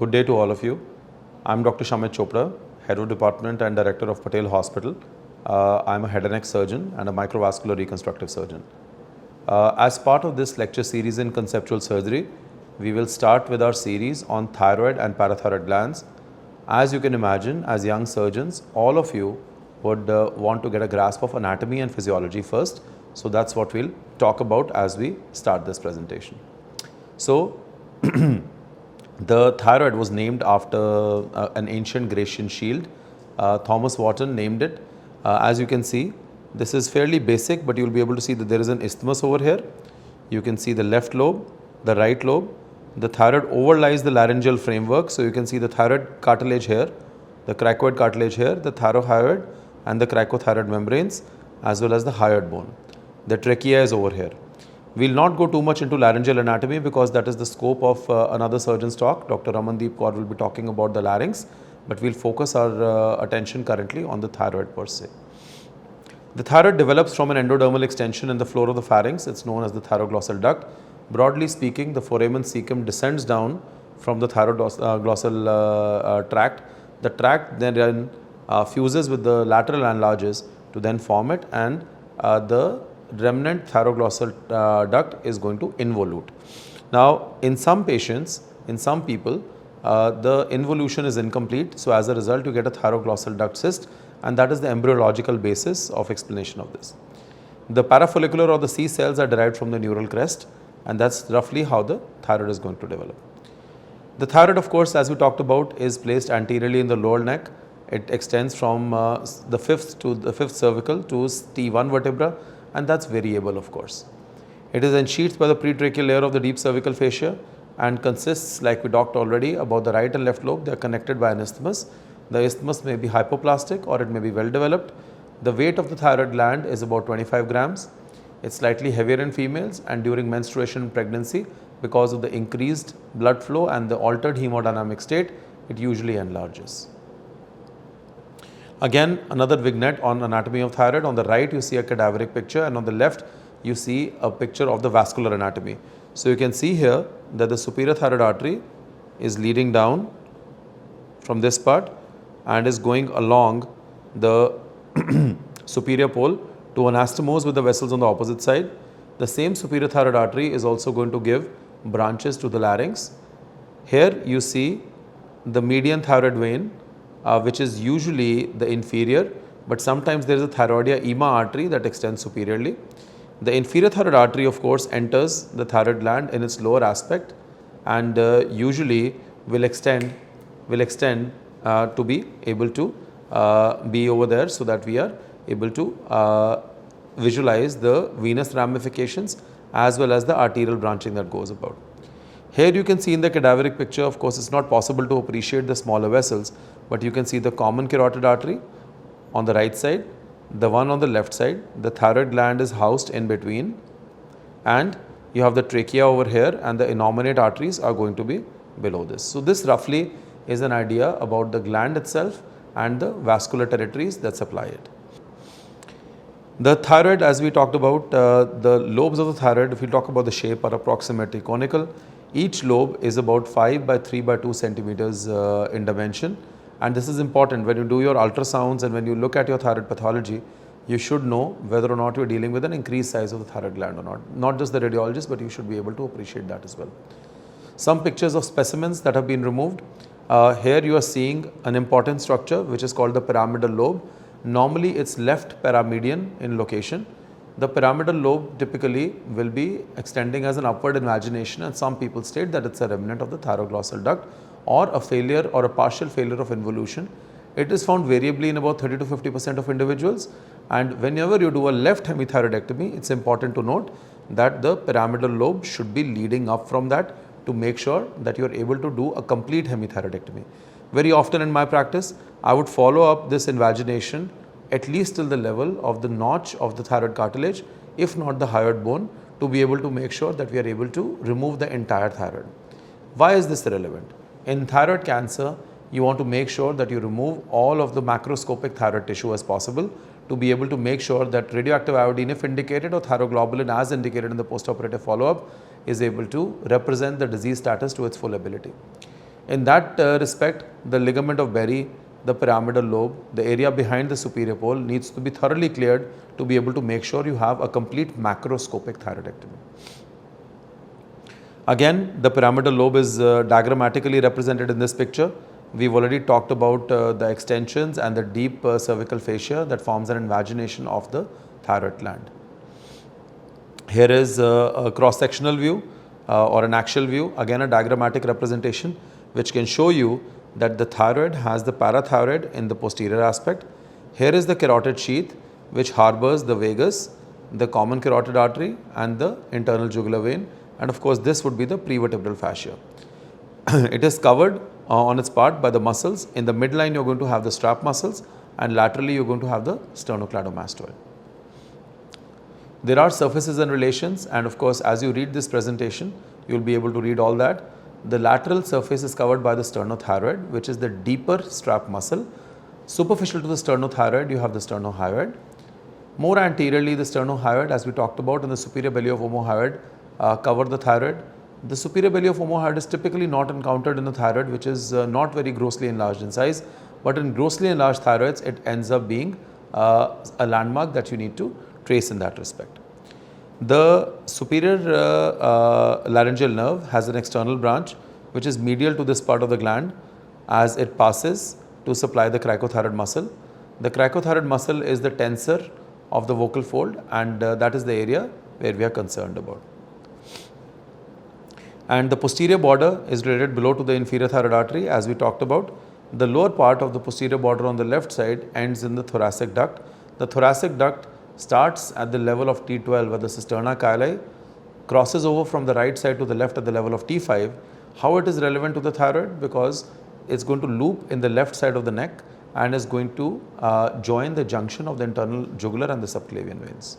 Good day to all of you. I'm Dr. Shamit Chopra, Head of Department and Director of Patel Hospital. I'm a head and neck surgeon and a microvascular reconstructive surgeon. As part of this lecture series in conceptual surgery, we will start with our series on thyroid and parathyroid glands. As you can imagine, as young surgeons, all of you would want to get a grasp of anatomy and physiology first. So that's what we'll talk about as we start this presentation. So, the thyroid was named after an ancient Grecian shield. Thomas Wharton named it. As you can see, this is fairly basic, but you'll be able to see that there is an isthmus over here. You can see the left lobe, the right lobe. The thyroid overlies the laryngeal framework. So you can see the thyroid cartilage here, the cricoid cartilage here, the thyrohyoid and the cricothyroid membranes, as well as the hyoid bone. The trachea is over here. We'll not go too much into laryngeal anatomy because that is the scope of another surgeon's talk. Dr. Ramandeep Kaur will be talking about the larynx, but we'll focus our attention currently on the thyroid per se. The thyroid develops from an endodermal extension in the floor of the pharynx. It's known as the thyroglossal duct. Broadly speaking, the foramen cecum descends down from the thyroglossal tract. The tract then fuses with the lateral analoges to then form it, and the remnant thyroglossal duct is going to involute. Now, in some patients, in some people, the involution is incomplete. So, as a result, you get a thyroglossal duct cyst, and that is the embryological basis of explanation of this. The parafollicular or the C cells are derived from the neural crest, and that's roughly how the thyroid is going to develop. The thyroid, of course, as we talked about, is placed anteriorly in the lower neck. It extends from the fifth cervical to T1 vertebra, and that's variable, of course. It is ensheathed by the pretracheal layer of the deep cervical fascia and consists, like we talked already, about the right and left lobe. They are connected by an isthmus. The isthmus may be hypoplastic or it may be well developed. The weight of the thyroid gland is about 25 grams. It's slightly heavier in females, and during menstruation and pregnancy, because of the increased blood flow and the altered hemodynamic state, it usually enlarges. Again, another vignette on anatomy of thyroid. On the right, you see a cadaveric picture, and on the left, you see a picture of the vascular anatomy. So you can see here that the superior thyroid artery is leading down from this part and is going along the superior pole to anastomose with the vessels on the opposite side. The same superior thyroid artery is also going to give branches to the larynx. Here you see the median thyroid vein, which is usually the inferior, but sometimes there is a thyroidia ema artery that extends superiorly. The inferior thyroid artery, of course, enters the thyroid gland in its lower aspect, and usually will extend to be able to be over there, so that we are able to visualize the venous ramifications as well as the arterial branching that goes about. Here you can see in the cadaveric picture, of course, it's not possible to appreciate the smaller vessels, but you can see the common carotid artery on the right side, the one on the left side. The thyroid gland is housed in between, and you have the trachea over here, and the innominate arteries are going to be below this. So this roughly is an idea about the gland itself and the vascular territories that supply it. The thyroid, as we talked about, the lobes of the thyroid, if we talk about the shape, are approximately conical. Each lobe is about 5 by 3 by 2 centimeters in dimension, and this is important when you do your ultrasounds and when you look at your thyroid pathology. You should know whether or not you are dealing with an increased size of the thyroid gland or not. Not just the radiologist, but you should be able to appreciate that as well. Some pictures of specimens that have been removed. Here you are seeing an important structure which is called the pyramidal lobe. Normally it's left paramedian in location. The pyramidal lobe typically will be extending as an upward invagination, and some people state that it's a remnant of the thyroglossal duct or a failure or a partial failure of involution. It is found variably in about 30 to 50% of individuals, and whenever you do a left hemithyroidectomy, it's important to note that the pyramidal lobe should be leading up from that to make sure that you are able to do a complete hemithyroidectomy. Very often in my practice, I would follow up this invagination at least till the level of the notch of the thyroid cartilage, if not the hyoid bone, to be able to make sure that we are able to remove the entire thyroid. Why is this relevant? In thyroid cancer, you want to make sure that you remove all of the macroscopic thyroid tissue as possible to be able to make sure that radioactive iodine, if indicated, or thyroglobulin as indicated in the postoperative follow-up, is able to represent the disease status to its full ability. In that respect, the ligament of Berry, the pyramidal lobe, the area behind the superior pole needs to be thoroughly cleared to be able to make sure you have a complete macroscopic thyroidectomy. Again, the pyramidal lobe is diagrammatically represented in this picture. We've already talked about the extensions and the deep cervical fascia that forms an invagination of the thyroid gland. Here is a cross-sectional view or an axial view, again a diagrammatic representation which can show you that the thyroid has the parathyroid in the posterior aspect. Here is the carotid sheath which harbors the vagus, the common carotid artery and the internal jugular vein, and of course this would be the prevertebral fascia. It is covered on its part by the muscles. In the midline you are going to have the strap muscles and laterally you are going to have the sternocleidomastoid. There are surfaces and relations, and of course as you read this presentation you will be able to read all that. The lateral surface is covered by the sternothyroid, which is the deeper strap muscle. Superficial to the sternothyroid you have the sternohyoid. More anteriorly the sternohyoid, as we talked about, and the superior belly of omohyoid cover the thyroid. The superior belly of omohyoid is typically not encountered in the thyroid, which is not very grossly enlarged in size, but in grossly enlarged thyroids it ends up being a landmark that you need to trace in that respect. The superior laryngeal nerve has an external branch which is medial to this part of the gland as it passes to supply the cricothyroid muscle. The cricothyroid muscle is the tensor of the vocal fold, and that is the area where we are concerned about. And the posterior border is related below to the inferior thyroid artery, as we talked about. The lower part of the posterior border on the left side ends in the thoracic duct. The thoracic duct starts at the level of T12 at the cisterna chyli, crosses over from the right side to the left at the level of T5. How it is relevant to the thyroid? Because it's going to loop in the left side of the neck and is going to join the junction of the internal jugular and the subclavian veins.